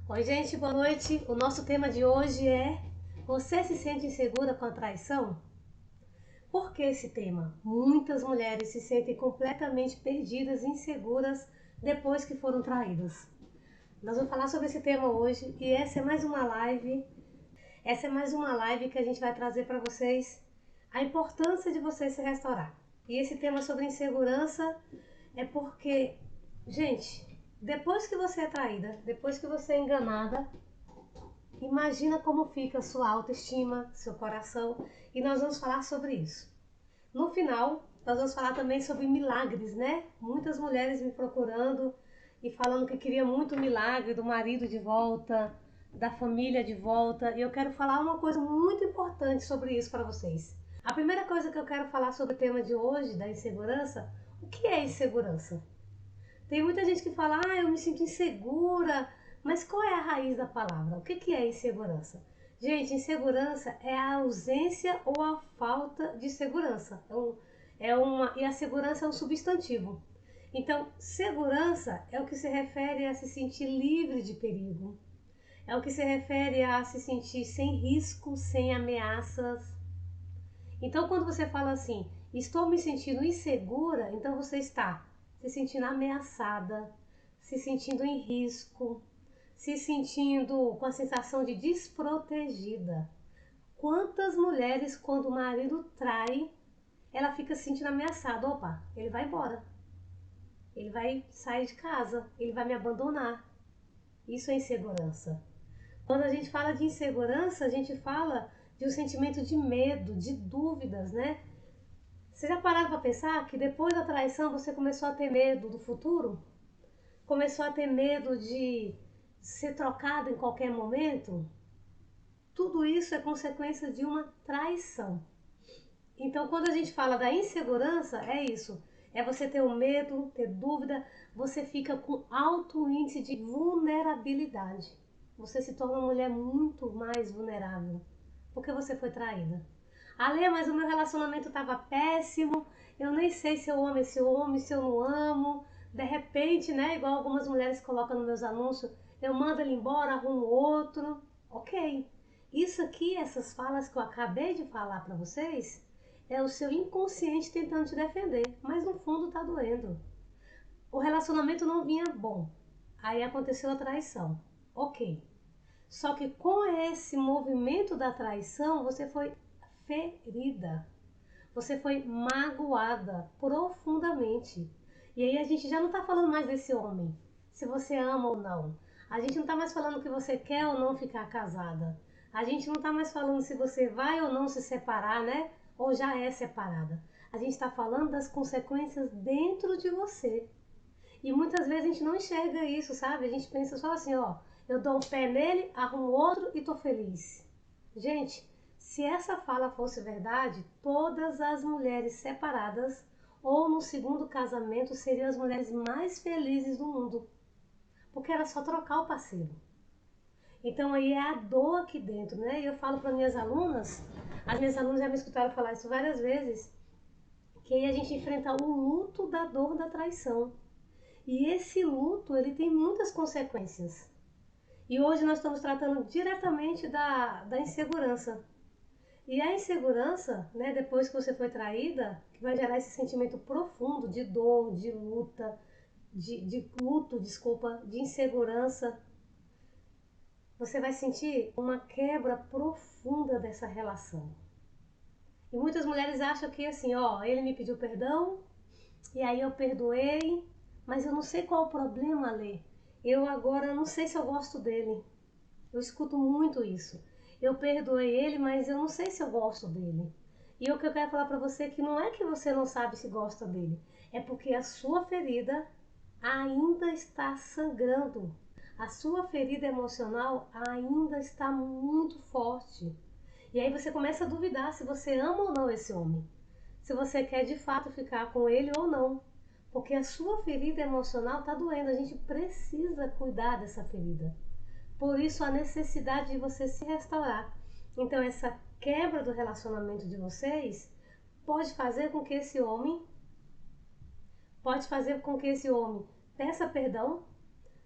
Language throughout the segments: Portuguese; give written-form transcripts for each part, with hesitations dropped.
Oi, gente, boa noite. O nosso tema de hoje é: você se sente insegura com a traição? Por que esse tema? Muitas mulheres se sentem completamente perdidas e inseguras depois que foram traídas. Nós vamos falar sobre esse tema hoje e essa é mais uma live. Essa é mais uma live que a gente vai trazer para vocês a importância de você se restaurar. E esse tema sobre insegurança é porque, gente, depois que você é traída, depois que você é enganada, imagina como fica a sua autoestima, seu coração, e nós vamos falar sobre isso. No final, nós vamos falar também sobre milagres, né? Muitas mulheres me procurando e falando que queria muito o milagre do marido de volta, da família de volta, e eu quero falar uma coisa muito importante sobre isso para vocês. A primeira coisa que eu quero falar sobre o tema de hoje, da insegurança, o que é insegurança? Tem muita gente que fala, eu me sinto insegura, mas qual é a raiz da palavra? O que é insegurança? Gente, insegurança é a ausência ou a falta de segurança. E a segurança é um substantivo. Então, segurança é o que se refere a se sentir livre de perigo. É o que se refere a se sentir sem risco, sem ameaças. Então, quando você fala assim, estou me sentindo insegura, então você está se sentindo ameaçada, se sentindo em risco, se sentindo com a sensação de desprotegida. Quantas mulheres, quando o marido trai, ela fica se sentindo ameaçada? Opa, ele vai embora, ele vai sair de casa, ele vai me abandonar. Isso é insegurança. Quando a gente fala de insegurança, a gente fala de um sentimento de medo, de dúvidas, né? Você já parou para pensar que depois da traição você começou a ter medo do futuro? Começou a ter medo de ser trocado em qualquer momento? Tudo isso é consequência de uma traição. Então, quando a gente fala da insegurança, é isso. É você ter o medo, ter dúvida, você fica com alto índice de vulnerabilidade. Você se torna uma mulher muito mais vulnerável, porque você foi traída. Ale, mas o meu relacionamento estava péssimo, eu nem sei se eu amo esse homem, se eu não amo. De repente, né, igual algumas mulheres colocam nos meus anúncios, eu mando ele embora, arrumo outro. Ok. Isso aqui, essas falas que eu acabei de falar para vocês, é o seu inconsciente tentando te defender, mas no fundo tá doendo. O relacionamento não vinha bom, aí aconteceu a traição. Ok. Só que com esse movimento da traição, você foi ferida. Você foi magoada profundamente. E aí a gente já não está falando mais desse homem, se você ama ou não. A gente não está mais falando que você quer ou não ficar casada. A gente não está mais falando se você vai ou não se separar, né? Ou já é separada. A gente está falando das consequências dentro de você. E muitas vezes a gente não enxerga isso, sabe? A gente pensa só assim, eu dou um pé nele, arrumo outro e tô feliz. Gente, se essa fala fosse verdade, todas as mulheres separadas ou no segundo casamento seriam as mulheres mais felizes do mundo. Porque era só trocar o parceiro. Então aí é a dor aqui dentro, né? E eu falo para minhas alunas, as minhas alunas já me escutaram falar isso várias vezes, que aí a gente enfrenta o luto da dor da traição. E esse luto, ele tem muitas consequências. E hoje nós estamos tratando diretamente da insegurança. E a insegurança, né, depois que você foi traída, que vai gerar esse sentimento profundo de dor, de luta, de luto, desculpa, de insegurança. Você vai sentir uma quebra profunda dessa relação. E muitas mulheres acham que assim, ele me pediu perdão, e aí eu perdoei, mas eu não sei qual o problema, Lê. Eu agora não sei se eu gosto dele. Eu escuto muito isso. Eu perdoei ele, mas eu não sei se eu gosto dele. E o que eu quero falar pra você é que não é que você não sabe se gosta dele. É porque a sua ferida ainda está sangrando. A sua ferida emocional ainda está muito forte. E aí você começa a duvidar se você ama ou não esse homem. Se você quer de fato ficar com ele ou não. Porque a sua ferida emocional está doendo. A gente precisa cuidar dessa ferida. Por isso a necessidade de você se restaurar. Então essa quebra do relacionamento de vocês pode fazer com que esse homem peça perdão,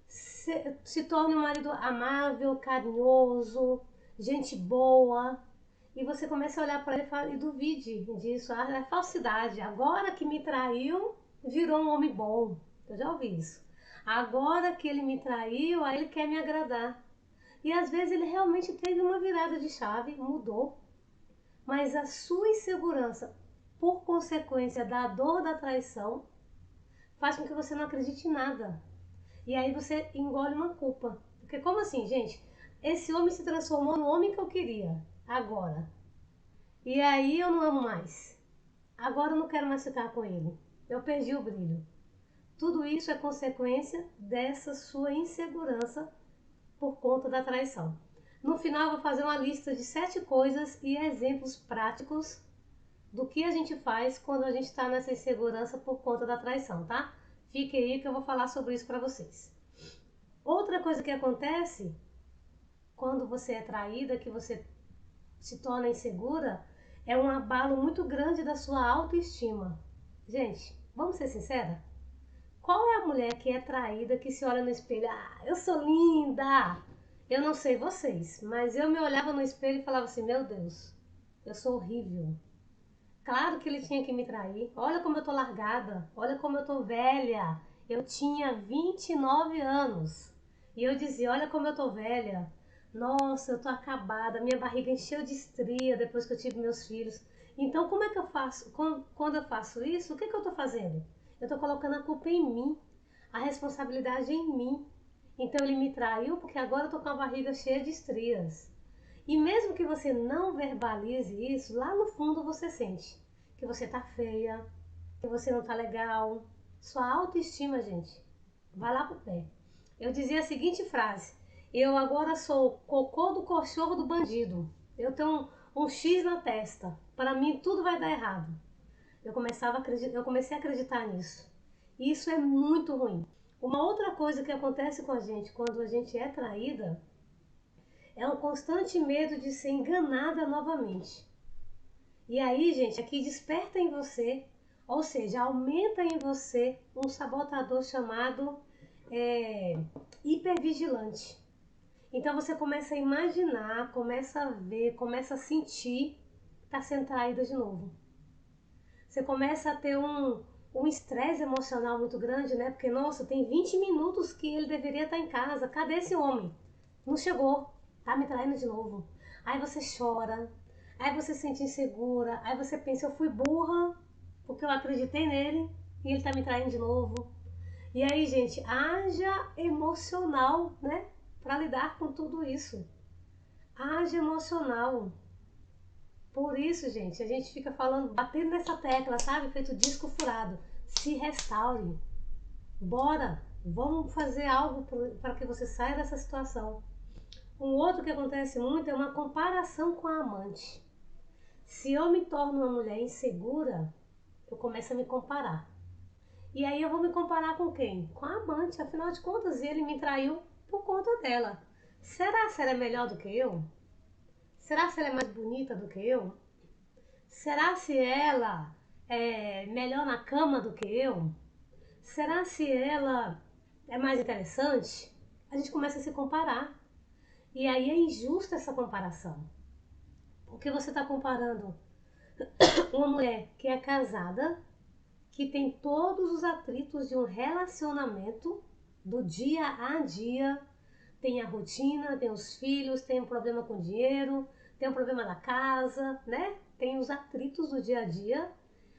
se torne um marido amável, carinhoso, gente boa. E você começa a olhar para ele e duvide disso. Ah, é falsidade. Agora que me traiu, virou um homem bom. Eu já ouvi isso. Agora que ele me traiu, aí ele quer me agradar. E às vezes ele realmente teve uma virada de chave, mudou. Mas a sua insegurança, por consequência da dor da traição, faz com que você não acredite em nada. E aí você engole uma culpa. Porque como assim, gente? Esse homem se transformou no homem que eu queria. Agora. E aí eu não amo mais. Agora eu não quero mais ficar com ele. Eu perdi o brilho. Tudo isso é consequência dessa sua insegurança por conta da traição. No final eu vou fazer uma lista de 7 coisas e exemplos práticos do que a gente faz quando a gente está nessa insegurança por conta da traição, tá? Fique aí que eu vou falar sobre isso para vocês. Outra coisa que acontece quando você é traída, que você se torna insegura, é um abalo muito grande da sua autoestima. Gente, vamos ser sinceros? Qual é a mulher que é traída, que se olha no espelho? Ah, eu sou linda! Eu não sei vocês, mas eu me olhava no espelho e falava assim, meu Deus, eu sou horrível. Claro que ele tinha que me trair. Olha como eu tô largada, olha como eu tô velha. Eu tinha 29 anos. E eu dizia, olha como eu tô velha. Nossa, eu tô acabada, minha barriga encheu de estria depois que eu tive meus filhos. Então, como é que eu faço? Quando eu faço isso, o que eu tô fazendo? Eu tô colocando a culpa em mim, a responsabilidade em mim. Então ele me traiu porque agora eu tô com a barriga cheia de estrias. E mesmo que você não verbalize isso, lá no fundo você sente que você tá feia, que você não tá legal. Sua autoestima, gente, vai lá pro pé. Eu dizia a seguinte frase: eu agora sou cocô do cachorro do bandido. Eu tenho um X na testa. Para mim tudo vai dar errado. Eu comecei a acreditar nisso. E isso é muito ruim. Uma outra coisa que acontece com a gente quando a gente é traída é um constante medo de ser enganada novamente. E aí, gente, aqui desperta em você, ou seja, aumenta em você um sabotador chamado hipervigilante. Então você começa a imaginar, começa a ver, começa a sentir que está sendo traída de novo. Você começa a ter um estresse emocional muito grande, né? Porque, nossa, tem 20 minutos que ele deveria estar em casa. Cadê esse homem? Não chegou. Tá me traindo de novo. Aí você chora. Aí você se sente insegura. Aí você pensa, eu fui burra porque eu acreditei nele e ele tá me traindo de novo. E aí, gente, haja emocional, né? Pra lidar com tudo isso. Haja emocional. Por isso, gente, a gente fica falando, batendo nessa tecla, sabe? Feito disco furado. Se restaure. Bora! Vamos fazer algo para que você saia dessa situação. Um outro que acontece muito é uma comparação com a amante. Se eu me torno uma mulher insegura, eu começo a me comparar. E aí eu vou me comparar com quem? Com a amante, afinal de contas, ele me traiu por conta dela. Será que ela é melhor do que eu? Será que ela é mais bonita do que eu? Será se ela é melhor na cama do que eu? Será se ela é mais interessante? A gente começa a se comparar. E aí é injusta essa comparação. Porque você está comparando uma mulher que é casada, que tem todos os atritos de um relacionamento do dia a dia, tem a rotina, tem os filhos, tem um problema com dinheiro, tem um problema na casa, né? Tem os atritos do dia a dia.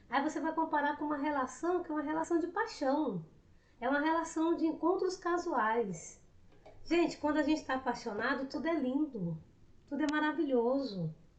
Aí você vai comparar com uma relação que é uma relação de paixão. É uma relação de encontros casuais. Gente, quando a gente está apaixonado, tudo é lindo, tudo é maravilhoso.